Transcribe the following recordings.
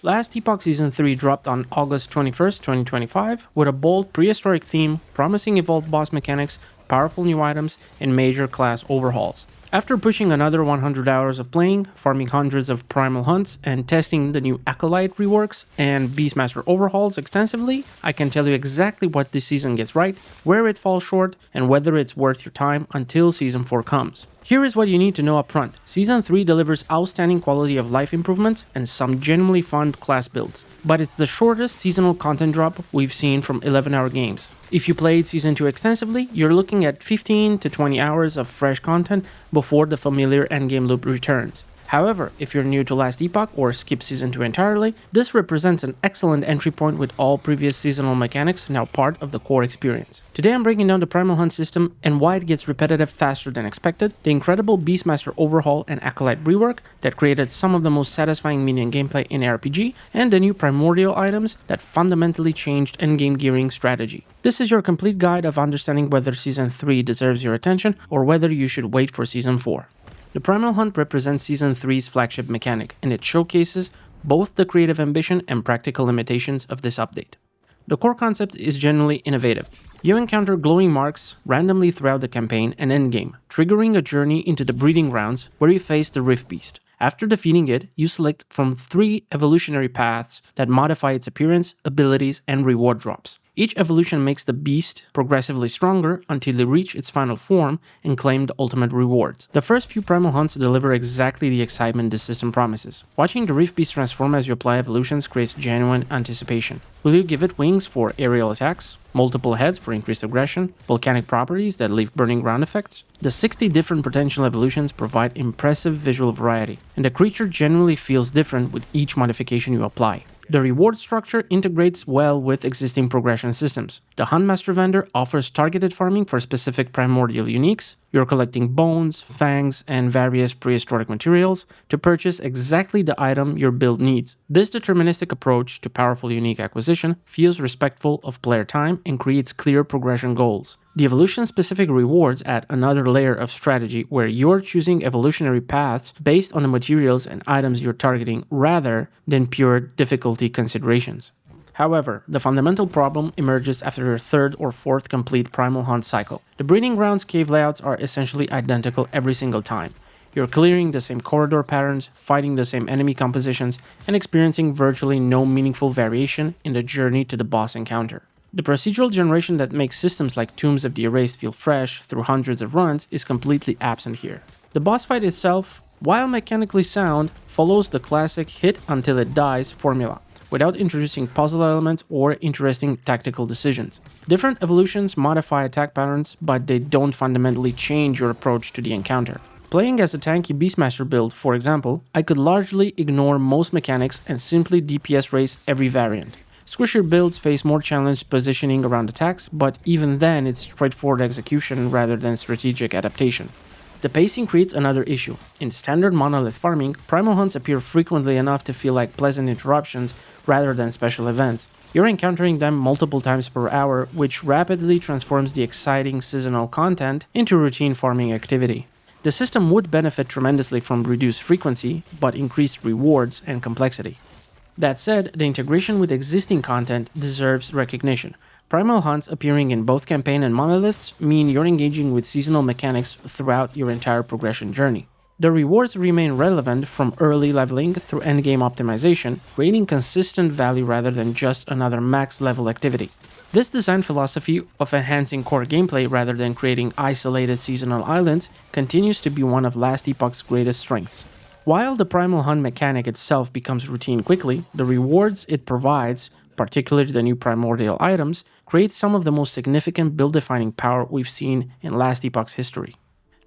Last Epoch Season 3 dropped on August 21st, 2025, with a bold prehistoric theme, promising evolved boss mechanics, powerful new items, and major class overhauls. After pushing another 100 hours of playing, farming hundreds of Primal Hunts, and testing the new Acolyte reworks and Beastmaster overhauls extensively, I can tell you exactly what this season gets right, where it falls short, and whether it's worth your time until Season 4 comes. Here is what you need to know up front. Season 3 delivers outstanding quality of life improvements and some genuinely fun class builds, but it's the shortest seasonal content drop we've seen from 11-hour games. If you played Season 2 extensively, you're looking at 15 to 20 hours of fresh content before the familiar endgame loop returns. However, if you're new to Last Epoch or skip Season 2 entirely, this represents an excellent entry point with all previous seasonal mechanics now part of the core experience. Today I'm breaking down the Primal Hunt system and why it gets repetitive faster than expected, the incredible Beastmaster overhaul and Acolyte rework that created some of the most satisfying minion gameplay in ARPG, and the new Primordial Items that fundamentally changed endgame gearing strategy. This is your complete guide of understanding whether Season 3 deserves your attention or whether you should wait for Season 4. The Primal Hunt represents Season 3's flagship mechanic, and it showcases both the creative ambition and practical limitations of this update. The core concept is genuinely innovative. You encounter glowing marks randomly throughout the campaign and endgame, triggering a journey into the breeding grounds where you face the Rift Beast. After defeating it, you select from 3 evolutionary paths that modify its appearance, abilities, and reward drops. Each evolution makes the beast progressively stronger until they reach its final form and claim the ultimate rewards. The first few Primal Hunts deliver exactly the excitement this system promises. Watching the Rift Beast transform as you apply evolutions creates genuine anticipation. Will you give it wings for aerial attacks, multiple heads for increased aggression, volcanic properties that leave burning ground effects? The 60 different potential evolutions provide impressive visual variety, and the creature genuinely feels different with each modification you apply. The reward structure integrates well with existing progression systems. The Huntmaster vendor offers targeted farming for specific primordial uniques. You're collecting bones, fangs, and various prehistoric materials to purchase exactly the item your build needs. This deterministic approach to powerful unique acquisition feels respectful of player time and creates clear progression goals. The evolution-specific rewards add another layer of strategy where you're choosing evolutionary paths based on the materials and items you're targeting rather than pure difficulty considerations. However, the fundamental problem emerges after your 3rd or 4th complete Primal Hunt cycle. The Breeding Grounds cave layouts are essentially identical every single time. You're clearing the same corridor patterns, fighting the same enemy compositions, and experiencing virtually no meaningful variation in the journey to the boss encounter. The procedural generation that makes systems like Tombs of the Erased feel fresh through hundreds of runs is completely absent here. The boss fight itself, while mechanically sound, follows the classic hit until it dies formula, without introducing puzzle elements or interesting tactical decisions. Different evolutions modify attack patterns, but they don't fundamentally change your approach to the encounter. Playing as a tanky Beastmaster build, for example, I could largely ignore most mechanics and simply DPS race every variant. Squishier builds face more challenged positioning around attacks, but even then it's straightforward execution rather than strategic adaptation. The pacing creates another issue. In standard monolith farming, Primal Hunts appear frequently enough to feel like pleasant interruptions rather than special events. You're encountering them multiple times per hour, which rapidly transforms the exciting seasonal content into routine farming activity. The system would benefit tremendously from reduced frequency, but increased rewards and complexity. That said, the integration with existing content deserves recognition. Primal Hunts appearing in both campaign and monoliths mean you're engaging with seasonal mechanics throughout your entire progression journey. The rewards remain relevant from early leveling through endgame optimization, creating consistent value rather than just another max level activity. This design philosophy of enhancing core gameplay rather than creating isolated seasonal islands continues to be one of Last Epoch's greatest strengths. While the Primal Hunt mechanic itself becomes routine quickly, the rewards it provides, particularly the new Primordial Items, create some of the most significant build-defining power we've seen in Last Epoch's history.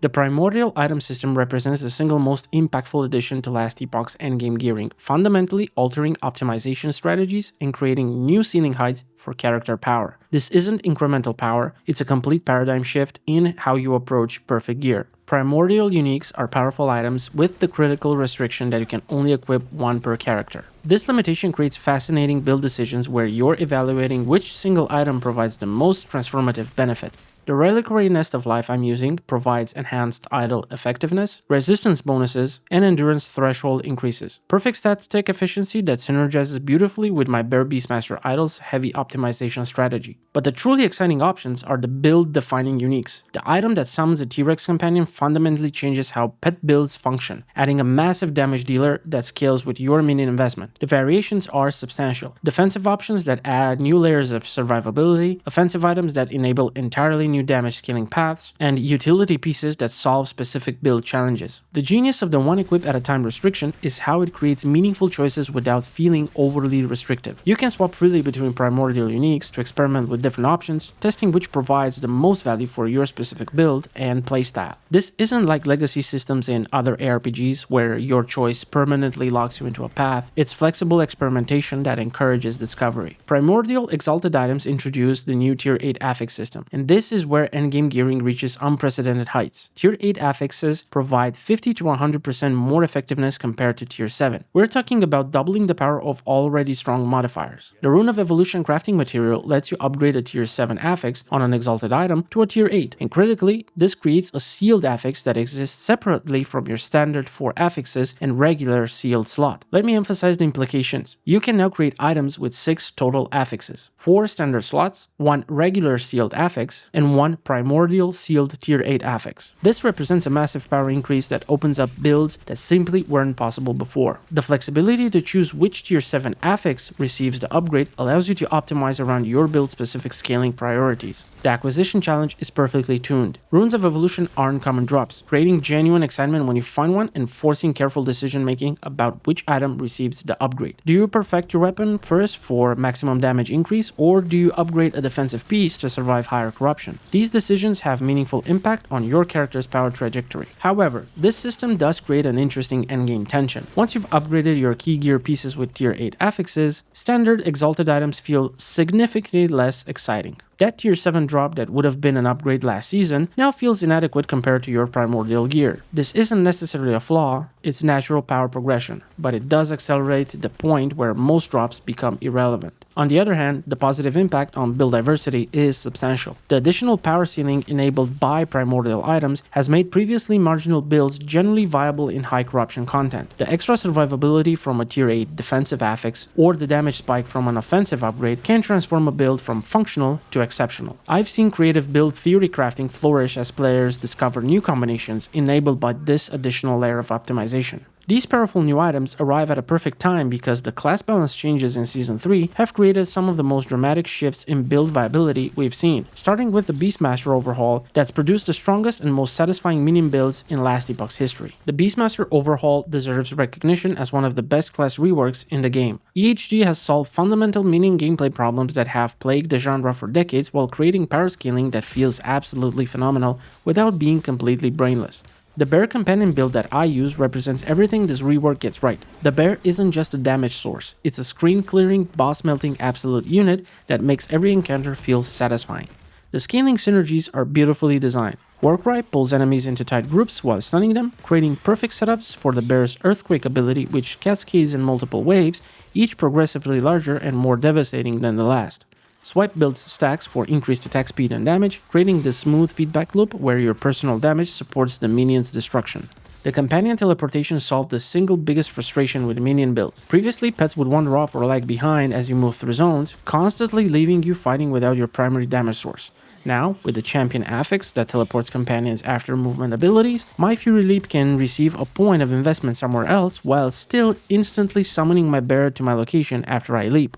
The Primordial Item system represents the single most impactful addition to Last Epoch's endgame gearing, fundamentally altering optimization strategies and creating new ceiling heights for character power. This isn't incremental power, it's a complete paradigm shift in how you approach perfect gear. Primordial uniques are powerful items with the critical restriction that you can only equip one per character. This limitation creates fascinating build decisions where you're evaluating which single item provides the most transformative benefit. The Reliquary Nest of Life I'm using provides enhanced idle effectiveness, resistance bonuses, and endurance threshold increases. Perfect stat stick efficiency that synergizes beautifully with my Bear Beastmaster Idol's heavy optimization strategy. But the truly exciting options are the build-defining uniques. The item that summons a T-Rex companion fundamentally changes how pet builds function, adding a massive damage dealer that scales with your minion investment. The variations are substantial. Defensive options that add new layers of survivability, offensive items that enable entirely new damage scaling paths, and utility pieces that solve specific build challenges. The genius of the one equip at a time restriction is how it creates meaningful choices without feeling overly restrictive. You can swap freely between primordial uniques to experiment with different options, testing which provides the most value for your specific build and playstyle. This isn't like legacy systems in other ARPGs where your choice permanently locks you into a path. It's flexible experimentation that encourages discovery. Primordial Exalted Items introduced the new Tier 8 affix system, and this is where endgame gearing reaches unprecedented heights. Tier 8 affixes provide 50 to 100% more effectiveness compared to Tier 7. We're talking about doubling the power of already strong modifiers. The Rune of Evolution crafting material lets you upgrade a Tier 7 affix on an Exalted item to a Tier 8, and critically, this creates a sealed affix that exists separately from your standard 4 affixes and regular sealed slot. Let me emphasize the implications. You can now create items with 6 total affixes, 4 standard slots, 1 regular sealed affix, and 1 primordial sealed Tier 8 affix. This represents a massive power increase that opens up builds that simply weren't possible before. The flexibility to choose which Tier 7 affix receives the upgrade allows you to optimize around your build-specific scaling priorities. The acquisition challenge is perfectly tuned. Runes of Evolution aren't common drops, creating genuine excitement when you find one and forcing careful decision-making about which item receives the upgrade. Do you perfect your weapon first for maximum damage increase, or do you upgrade a defensive piece to survive higher corruption? These decisions have meaningful impact on your character's power trajectory. However, this system does create an interesting endgame tension. Once you've upgraded your key gear pieces with Tier 8 affixes, standard exalted items feel significantly less exciting. That Tier 7 drop that would have been an upgrade last season now feels inadequate compared to your primordial gear. This isn't necessarily a flaw, it's natural power progression, but it does accelerate to the point where most drops become irrelevant. On the other hand, the positive impact on build diversity is substantial. The additional power ceiling enabled by primordial items has made previously marginal builds generally viable in high corruption content. The extra survivability from a Tier 8 defensive affix or the damage spike from an offensive upgrade can transform a build from functional to exceptional. I've seen creative build theory crafting flourish as players discover new combinations enabled by this additional layer of optimization. These powerful new items arrive at a perfect time because the class balance changes in Season 3 have created some of the most dramatic shifts in build viability we've seen, starting with the Beastmaster overhaul that's produced the strongest and most satisfying minion builds in Last Epoch's history. The Beastmaster overhaul deserves recognition as one of the best class reworks in the game. EHG has solved fundamental minion gameplay problems that have plagued the genre for decades while creating power scaling that feels absolutely phenomenal without being completely brainless. The Bear Companion build that I use represents everything this rework gets right. The Bear isn't just a damage source, it's a screen-clearing, boss-melting absolute unit that makes every encounter feel satisfying. The scaling synergies are beautifully designed. Warcry pulls enemies into tight groups while stunning them, creating perfect setups for the Bear's Earthquake ability, which cascades in multiple waves, each progressively larger and more devastating than the last. Swipe builds stacks for increased attack speed and damage, creating this smooth feedback loop where your personal damage supports the minion's destruction. The companion teleportation solved the single biggest frustration with minion builds. Previously, pets would wander off or lag behind as you move through zones, constantly leaving you fighting without your primary damage source. Now, with the champion affix that teleports companions after movement abilities, my Fury Leap can receive a point of investment somewhere else while still instantly summoning my bear to my location after I leap.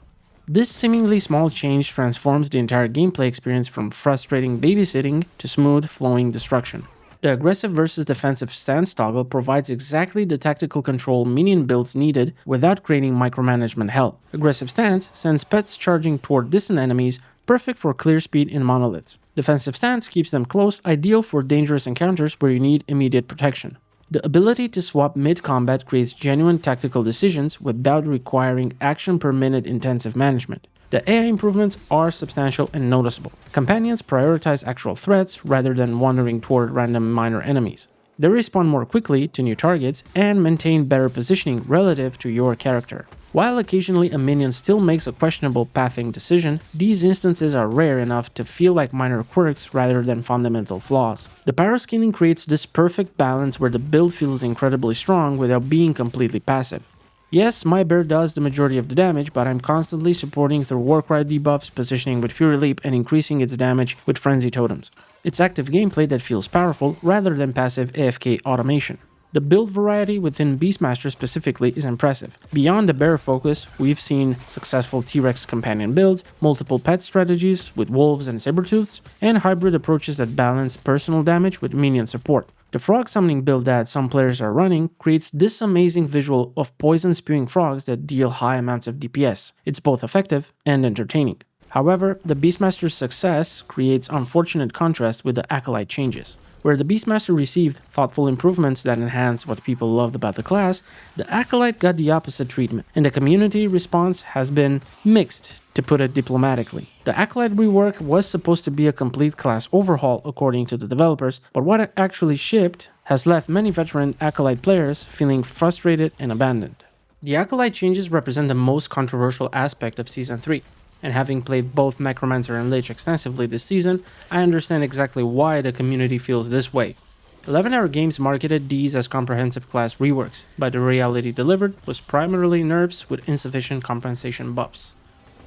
This seemingly small change transforms the entire gameplay experience from frustrating babysitting to smooth, flowing destruction. The aggressive versus defensive stance toggle provides exactly the tactical control minion builds needed without creating micromanagement hell. Aggressive stance sends pets charging toward distant enemies, perfect for clear speed in monoliths. Defensive stance keeps them close, ideal for dangerous encounters where you need immediate protection. The ability to swap mid-combat creates genuine tactical decisions without requiring action per minute intensive management. The AI improvements are substantial and noticeable. Companions prioritize actual threats rather than wandering toward random minor enemies. They respond more quickly to new targets and maintain better positioning relative to your character. While occasionally a minion still makes a questionable pathing decision, these instances are rare enough to feel like minor quirks rather than fundamental flaws. The parascaling creates this perfect balance where the build feels incredibly strong without being completely passive. Yes, my bear does the majority of the damage, but I'm constantly supporting through work rate debuffs, positioning with Fury Leap, and increasing its damage with Frenzy Totems. It's active gameplay that feels powerful rather than passive AFK automation. The build variety within Beastmaster specifically is impressive. Beyond the bear focus, we've seen successful T-Rex companion builds, multiple pet strategies with wolves and sabertooths, and hybrid approaches that balance personal damage with minion support. The frog summoning build that some players are running creates this amazing visual of poison spewing frogs that deal high amounts of DPS. It's both effective and entertaining. However, the Beastmaster's success creates unfortunate contrast with the Acolyte changes. Where the Beastmaster received thoughtful improvements that enhance what people loved about the class, the Acolyte got the opposite treatment, and the community response has been mixed, to put it diplomatically. The Acolyte rework was supposed to be a complete class overhaul according to the developers, but what it actually shipped has left many veteran Acolyte players feeling frustrated and abandoned. The Acolyte changes represent the most controversial aspect of Season 3. And having played both Necromancer and Lich extensively this season, I understand exactly why the community feels this way. 11 Hour Games marketed these as comprehensive class reworks, but the reality delivered was primarily nerfs with insufficient compensation buffs.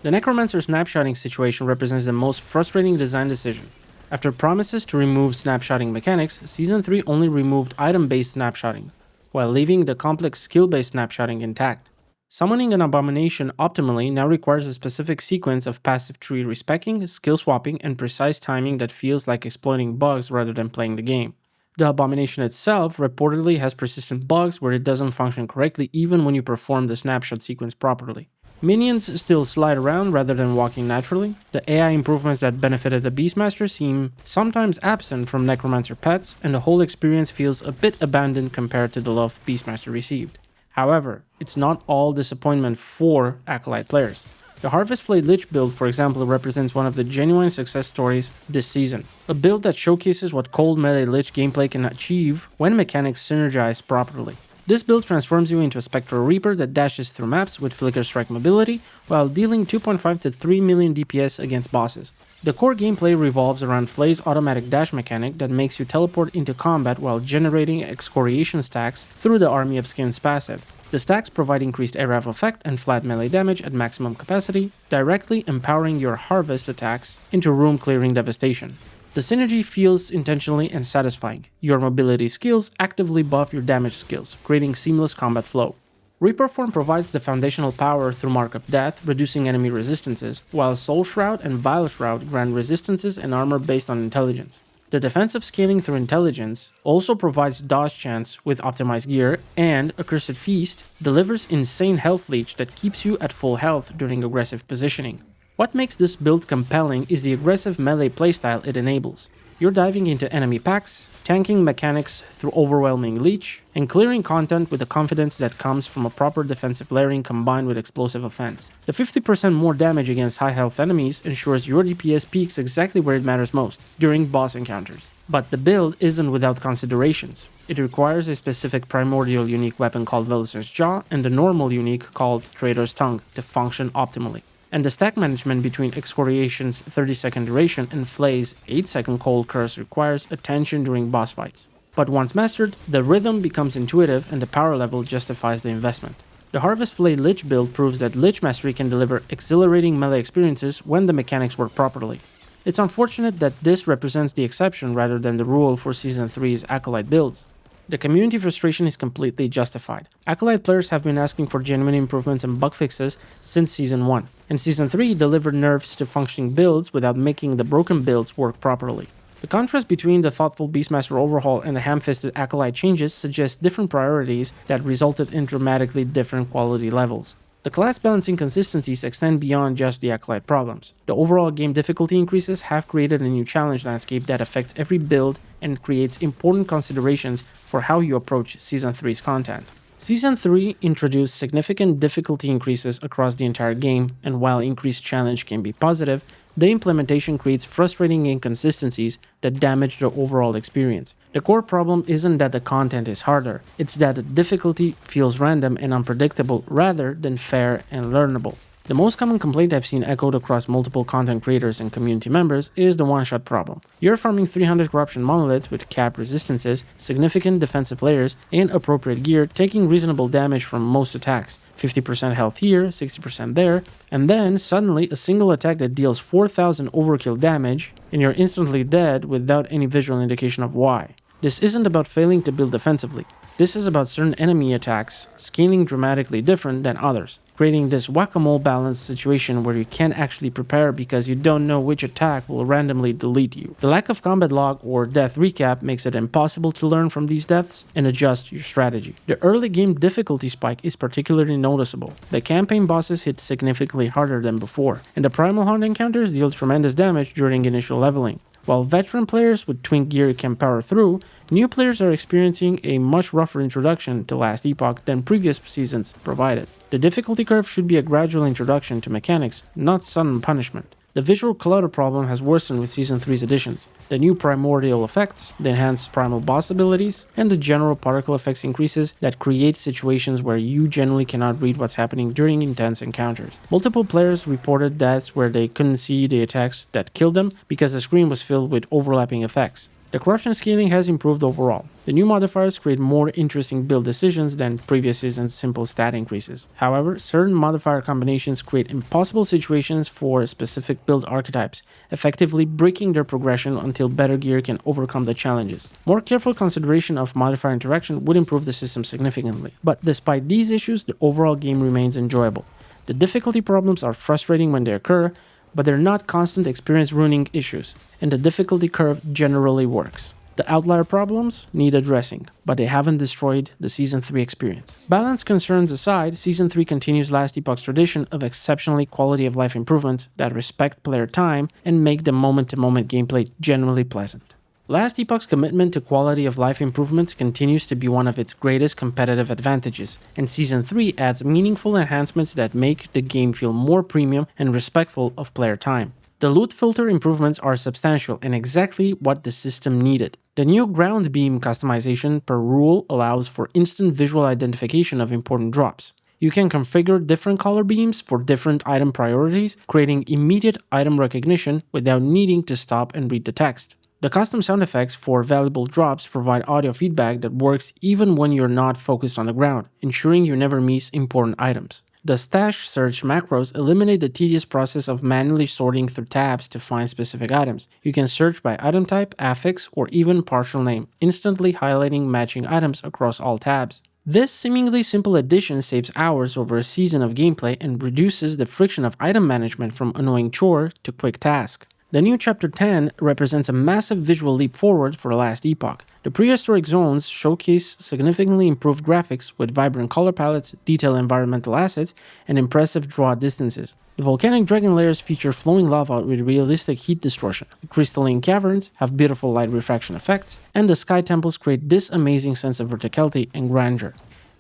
The Necromancer snapshotting situation represents the most frustrating design decision. After promises to remove snapshotting mechanics, Season 3 only removed item-based snapshotting, while leaving the complex skill-based snapshotting intact. Summoning an abomination optimally now requires a specific sequence of passive tree respecking, skill swapping, and precise timing that feels like exploiting bugs rather than playing the game. The abomination itself reportedly has persistent bugs where it doesn't function correctly even when you perform the snapshot sequence properly. Minions still slide around rather than walking naturally. The AI improvements that benefited the Beastmaster seem sometimes absent from Necromancer pets, and the whole experience feels a bit abandoned compared to the love Beastmaster received. However, it's not all disappointment for Acolyte players. The Harvest Flay Lich build, for example, represents one of the genuine success stories this season. A build that showcases what cold melee Lich gameplay can achieve when mechanics synergize properly. This build transforms you into a Spectral Reaper that dashes through maps with Flicker Strike mobility while dealing 2.5 to 3 million DPS against bosses. The core gameplay revolves around Flay's automatic dash mechanic that makes you teleport into combat while generating excoriation stacks through the Army of Skins passive. The stacks provide increased area of effect and flat melee damage at maximum capacity, directly empowering your harvest attacks into room clearing devastation. The synergy feels intentionally and satisfying. Your mobility skills actively buff your damage skills, creating seamless combat flow. Reaper Form provides the foundational power through Mark of Death, reducing enemy resistances, while Soul Shroud and Vile Shroud grant resistances and armor based on intelligence. The defensive scaling through intelligence also provides dodge chance with optimized gear, and Accursed Feast delivers insane health leech that keeps you at full health during aggressive positioning. What makes this build compelling is the aggressive melee playstyle it enables. You're diving into enemy packs, tanking mechanics through overwhelming leech, and clearing content with the confidence that comes from a proper defensive layering combined with explosive offense. The 50% more damage against high health enemies ensures your DPS peaks exactly where it matters most, during boss encounters. But the build isn't without considerations. It requires a specific primordial unique weapon called Velisa's Jaw and the normal unique called Traitor's Tongue to function optimally. And the stack management between Excoriation's 30-second duration and Flay's 8-second cold curse requires attention during boss fights. But once mastered, the rhythm becomes intuitive and the power level justifies the investment. The Harvest Flay Lich build proves that Lich Mastery can deliver exhilarating melee experiences when the mechanics work properly. It's unfortunate that this represents the exception rather than the rule for Season 3's Acolyte builds. The community frustration is completely justified. Acolyte players have been asking for genuine improvements and bug fixes since Season 1, and Season 3 delivered nerfs to functioning builds without making the broken builds work properly. The contrast between the thoughtful Beastmaster overhaul and the ham-fisted Acolyte changes suggests different priorities that resulted in dramatically different quality levels. The class balancing consistencies extend beyond just the Acolyte problems. The overall game difficulty increases have created a new challenge landscape that affects every build and creates important considerations for how you approach Season 3's content. Season 3 introduced significant difficulty increases across the entire game, and while increased challenge can be positive, the implementation creates frustrating inconsistencies that damage the overall experience. The core problem isn't that the content is harder, it's that the difficulty feels random and unpredictable rather than fair and learnable. The most common complaint I've seen echoed across multiple content creators and community members is the one-shot problem. You're farming 300 corruption monoliths with cap resistances, significant defensive layers, and appropriate gear, taking reasonable damage from most attacks. 50% health here, 60% there, and then suddenly a single attack that deals 4,000 overkill damage, and you're instantly dead without any visual indication of why. This isn't about failing to build defensively. This is about certain enemy attacks scaling dramatically different than others, creating this whack-a-mole balanced situation where you can't actually prepare because you don't know which attack will randomly delete you. The lack of combat log or death recap makes it impossible to learn from these deaths and adjust your strategy. The early game difficulty spike is particularly noticeable. The campaign bosses hit significantly harder than before, and the Primal Hunt encounters deal tremendous damage during initial leveling. While veteran players with twin gear can power through, new players are experiencing a much rougher introduction to Last Epoch than previous seasons provided. The difficulty curve should be a gradual introduction to mechanics, not sudden punishment. The visual clutter problem has worsened with Season 3's additions. The new primordial effects, the enhanced primal boss abilities, and the general particle effects increases that create situations where you generally cannot read what's happening during intense encounters. Multiple players reported deaths where they couldn't see the attacks that killed them because the screen was filled with overlapping effects. The corruption scaling has improved overall. The new modifiers create more interesting build decisions than previous season's simple stat increases. However, certain modifier combinations create impossible situations for specific build archetypes, effectively breaking their progression until better gear can overcome the challenges. More careful consideration of modifier interaction would improve the system significantly. But despite these issues, the overall game remains enjoyable. The difficulty problems are frustrating when they occur, but they're not constant experience ruining issues, and the difficulty curve generally works. The outlier problems need addressing, but they haven't destroyed the Season 3 experience. Balance concerns aside, Season 3 continues Last Epoch's tradition of exceptionally quality of life improvements that respect player time and make the moment-to-moment gameplay generally pleasant. Last Epoch's commitment to quality of life improvements continues to be one of its greatest competitive advantages, and Season 3 adds meaningful enhancements that make the game feel more premium and respectful of player time. The loot filter improvements are substantial and exactly what the system needed. The new ground beam customization per rule allows for instant visual identification of important drops. You can configure different color beams for different item priorities, creating immediate item recognition without needing to stop and read the text. The custom sound effects for valuable drops provide audio feedback that works even when you're not focused on the ground, ensuring you never miss important items. The stash search macros eliminate the tedious process of manually sorting through tabs to find specific items. You can search by item type, affix, or even partial name, instantly highlighting matching items across all tabs. This seemingly simple addition saves hours over a season of gameplay and reduces the friction of item management from annoying chore to quick task. The new Chapter 10 represents a massive visual leap forward for Last Epoch. The prehistoric zones showcase significantly improved graphics with vibrant color palettes, detailed environmental assets, and impressive draw distances. The volcanic dragon layers feature flowing lava with realistic heat distortion. The crystalline caverns have beautiful light refraction effects, and the sky temples create this amazing sense of verticality and grandeur.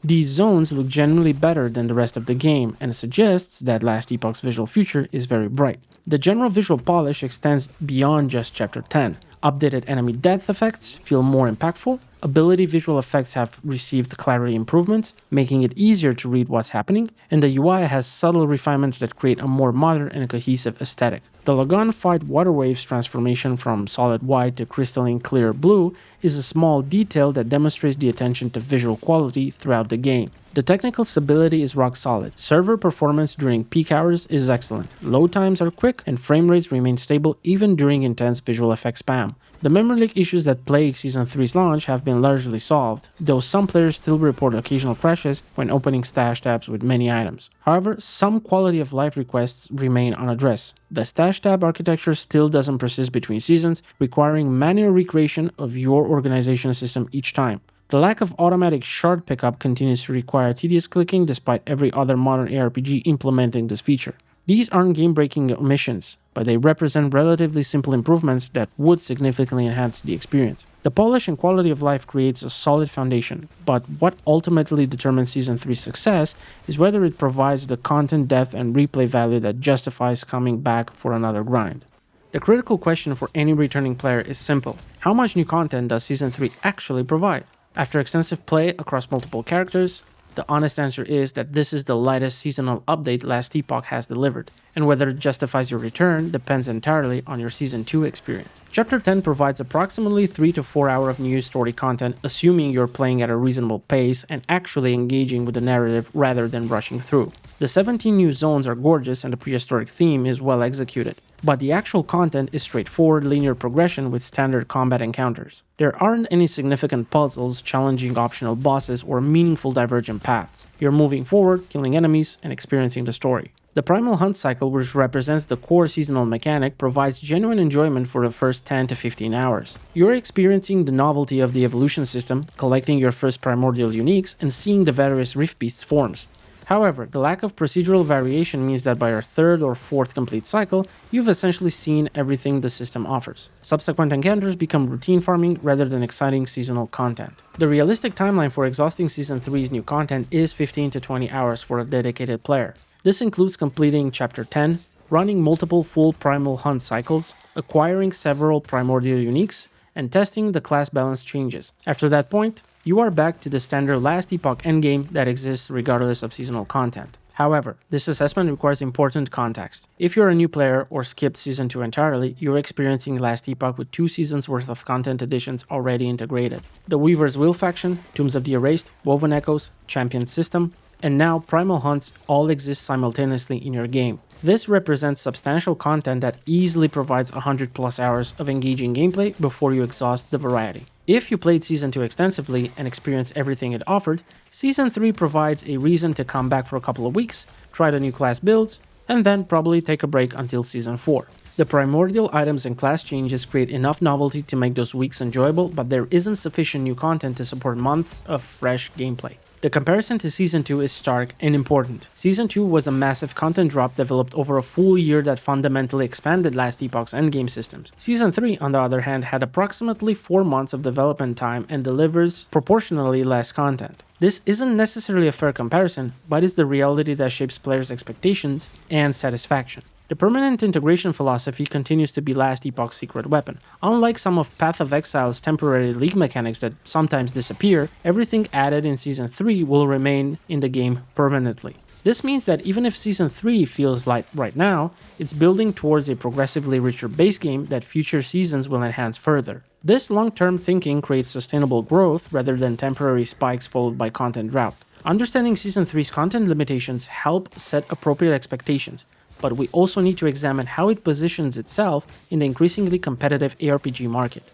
These zones look generally better than the rest of the game and suggests that Last Epoch's visual future is very bright. The general visual polish extends beyond just Chapter 10. Updated enemy death effects feel more impactful. Ability visual effects have received clarity improvements, making it easier to read what's happening, and the UI has subtle refinements that create a more modern and cohesive aesthetic. The Lagoon Fight Water Waves transformation from solid white to crystalline clear blue is a small detail that demonstrates the attention to visual quality throughout the game. The technical stability is rock solid. Server performance during peak hours is excellent. Load times are quick and frame rates remain stable even during intense visual effects spam. The memory leak issues that plagued Season 3's launch have been largely solved, though some players still report occasional crashes when opening stash tabs with many items. However, some quality of life requests remain unaddressed. The stash tab architecture still doesn't persist between seasons, requiring manual recreation of your organization system each time. The lack of automatic shard pickup continues to require tedious clicking despite every other modern ARPG implementing this feature. These aren't game-breaking omissions, but they represent relatively simple improvements that would significantly enhance the experience. The polish and quality of life creates a solid foundation, but what ultimately determines Season 3's success is whether it provides the content depth and replay value that justifies coming back for another grind. The critical question for any returning player is simple. How much new content does Season 3 actually provide? After extensive play across multiple characters, the honest answer is that this is the lightest seasonal update Last Epoch has delivered, and whether it justifies your return depends entirely on your Season 2 experience. Chapter 10 provides approximately 3 to 4 hours of new story content, assuming you're playing at a reasonable pace and actually engaging with the narrative rather than rushing through. The 17 new zones are gorgeous and the prehistoric theme is well executed, but the actual content is straightforward linear progression with standard combat encounters. There aren't any significant puzzles, challenging optional bosses, or meaningful divergent paths. You're moving forward, killing enemies, and experiencing the story. The Primal Hunt cycle, which represents the core seasonal mechanic, provides genuine enjoyment for the first 10 to 15 hours. You're experiencing the novelty of the evolution system, collecting your first primordial uniques, and seeing the various Rift Beasts forms. However, the lack of procedural variation means that by your third or fourth complete cycle, you've essentially seen everything the system offers. Subsequent encounters become routine farming rather than exciting seasonal content. The realistic timeline for exhausting Season 3's new content is 15 to 20 hours for a dedicated player. This includes completing Chapter 10, running multiple full Primal Hunt cycles, acquiring several Primordial uniques, and testing the class balance changes. After that point, you are back to the standard Last Epoch endgame that exists regardless of seasonal content. However, this assessment requires important context. If you're a new player or skipped Season 2 entirely, you're experiencing Last Epoch with 2 seasons worth of content additions already integrated. The Weaver's Will faction, Tombs of the Erased, Woven Echoes, Champion System, and now Primal Hunts all exist simultaneously in your game. This represents substantial content that easily provides 100 plus hours of engaging gameplay before you exhaust the variety. If you played Season 2 extensively and experienced everything it offered, Season 3 provides a reason to come back for a couple of weeks, try the new class builds, and then probably take a break until Season 4. The primordial items and class changes create enough novelty to make those weeks enjoyable, but there isn't sufficient new content to support months of fresh gameplay. The comparison to Season 2 is stark and important. Season 2 was a massive content drop developed over a full year that fundamentally expanded Last Epoch's endgame systems. Season 3, on the other hand, had approximately 4 months of development time and delivers proportionally less content. This isn't necessarily a fair comparison, but it's the reality that shapes players' expectations and satisfaction. The permanent integration philosophy continues to be Last Epoch's secret weapon. Unlike some of Path of Exile's temporary league mechanics that sometimes disappear, everything added in Season 3 will remain in the game permanently. This means that even if Season 3 feels light right now, it's building towards a progressively richer base game that future seasons will enhance further. This long-term thinking creates sustainable growth rather than temporary spikes followed by content drought. Understanding Season 3's content limitations help set appropriate expectations, but we also need to examine how it positions itself in the increasingly competitive ARPG market.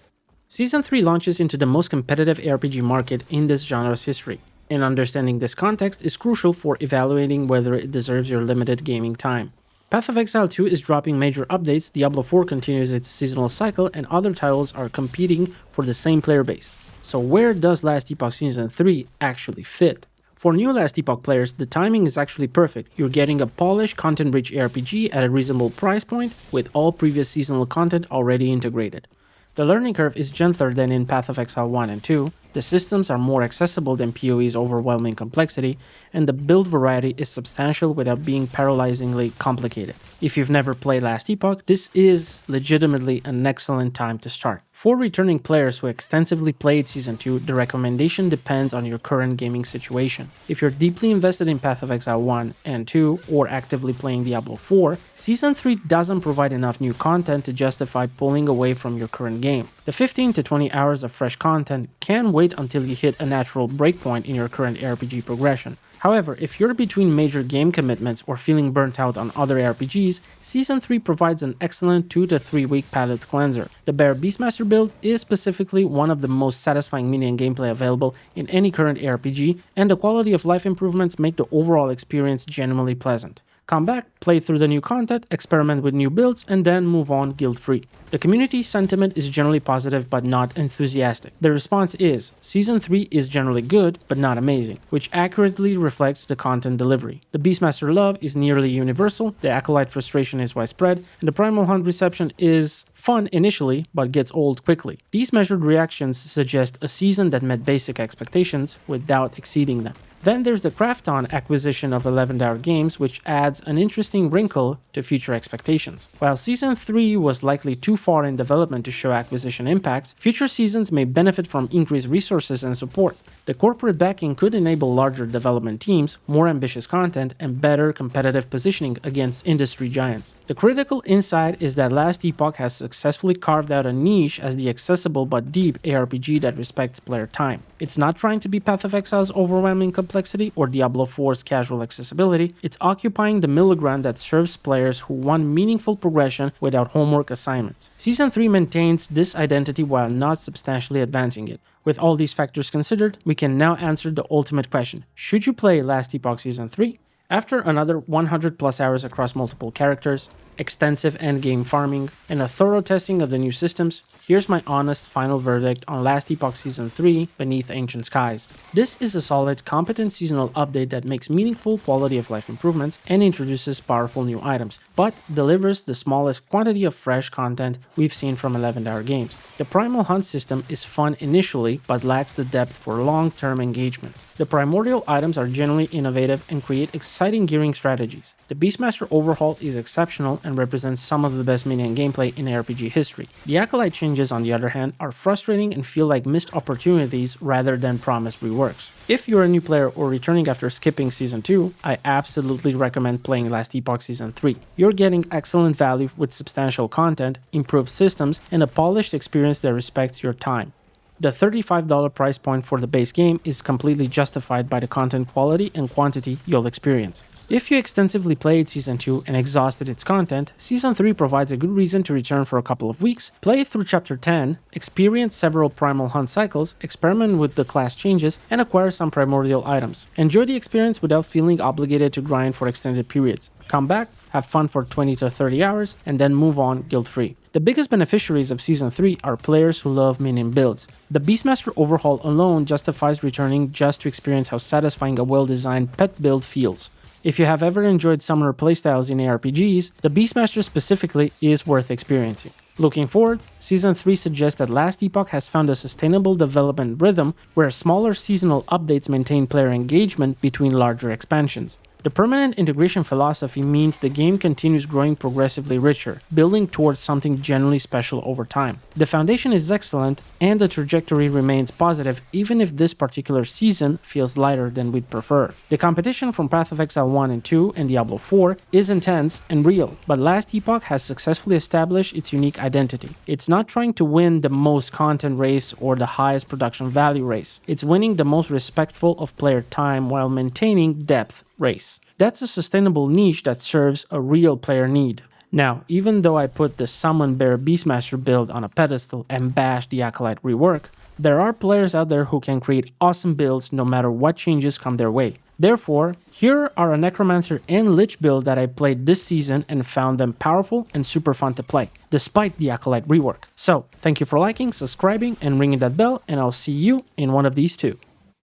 Season 3 launches into the most competitive ARPG market in this genre's history, and understanding this context is crucial for evaluating whether it deserves your limited gaming time. Path of Exile 2 is dropping major updates, Diablo 4 continues its seasonal cycle, and other titles are competing for the same player base. So where does Last Epoch Season 3 actually fit? For new Last Epoch players, the timing is actually perfect. You're getting a polished, content-rich ARPG at a reasonable price point with all previous seasonal content already integrated. The learning curve is gentler than in Path of Exile 1 and 2, the systems are more accessible than PoE's overwhelming complexity, and the build variety is substantial without being paralyzingly complicated. If you've never played Last Epoch, this is legitimately an excellent time to start. For returning players who extensively played Season 2, the recommendation depends on your current gaming situation. If you're deeply invested in Path of Exile 1 and 2, or actively playing Diablo 4, Season 3 doesn't provide enough new content to justify pulling away from your current game. The 15 to 20 hours of fresh content can wait until you hit a natural breakpoint in your current RPG progression. However, if you're between major game commitments or feeling burnt out on other RPGs, Season 3 provides an excellent 2 to 3 week palate cleanser. The Bear Beastmaster build is specifically one of the most satisfying mini and gameplay available in any current RPG, and the quality of life improvements make the overall experience genuinely pleasant. Come back, play through the new content, experiment with new builds, and then move on guilt-free. The community sentiment is generally positive but not enthusiastic. The response is, Season 3 is generally good but not amazing, which accurately reflects the content delivery. The Beastmaster love is nearly universal, the Acolyte frustration is widespread, and the Primal Hunt reception is fun initially, but gets old quickly. These measured reactions suggest a season that met basic expectations without exceeding them. Then there's the Krafton acquisition of 11th Hour Games, which adds an interesting wrinkle to future expectations. While Season 3 was likely too far in development to show acquisition impacts, future seasons may benefit from increased resources and support. The corporate backing could enable larger development teams, more ambitious content, and better competitive positioning against industry giants. The critical insight is that Last Epoch has successfully carved out a niche as the accessible but deep ARPG that respects player time. It's not trying to be Path of Exile's overwhelming complexity or Diablo 4's casual accessibility, it's occupying the middle ground that serves players who want meaningful progression without homework assignments. Season 3 maintains this identity while not substantially advancing it. With all these factors considered, we can now answer the ultimate question. Should you play Last Epoch Season 3? After another 100 plus hours across multiple characters, extensive endgame farming, and a thorough testing of the new systems, here's my honest final verdict on Last Epoch Season 3 Beneath Ancient Skies. This is a solid, competent seasonal update that makes meaningful quality of life improvements and introduces powerful new items, but delivers the smallest quantity of fresh content we've seen from 11th Hour Games. The Primal Hunt system is fun initially, but lacks the depth for long-term engagement. The Primordial Items are generally innovative and create exciting gearing strategies. The Beastmaster overhaul is exceptional and represents some of the best minion gameplay in ARPG history. The Acolyte changes, on the other hand, are frustrating and feel like missed opportunities rather than promised reworks. If you're a new player or returning after skipping Season 2, I absolutely recommend playing Last Epoch Season 3. You're getting excellent value with substantial content, improved systems, and a polished experience that respects your time. The $35 price point for the base game is completely justified by the content quality and quantity you'll experience. If you extensively played Season 2 and exhausted its content, Season 3 provides a good reason to return for a couple of weeks, play through Chapter 10, experience several Primal Hunt cycles, experiment with the class changes, and acquire some Primordial Items. Enjoy the experience without feeling obligated to grind for extended periods. Come back, have fun for 20 to 30 hours, and then move on guilt-free. The biggest beneficiaries of Season 3 are players who love minion builds. The Beastmaster overhaul alone justifies returning just to experience how satisfying a well-designed pet build feels. If you have ever enjoyed summoner playstyles in ARPGs, the Beastmaster specifically is worth experiencing. Looking forward, Season 3 suggests that Last Epoch has found a sustainable development rhythm where smaller seasonal updates maintain player engagement between larger expansions. The permanent integration philosophy means the game continues growing progressively richer, building towards something genuinely special over time. The foundation is excellent, and the trajectory remains positive even if this particular season feels lighter than we'd prefer. The competition from Path of Exile 1 and 2 and Diablo 4 is intense and real, but Last Epoch has successfully established its unique identity. It's not trying to win the most content race or the highest production value race. It's winning the most respectful of player time while maintaining depth race. That's a sustainable niche that serves a real player need. Now, even though I put the Summon Bear Beastmaster build on a pedestal and bash the Acolyte rework, there are players out there who can create awesome builds no matter what changes come their way. Therefore, here are a Necromancer and Lich build that I played this season and found them powerful and super fun to play, despite the Acolyte rework. So, thank you for liking, subscribing, and ringing that bell, and I'll see you in one of these two.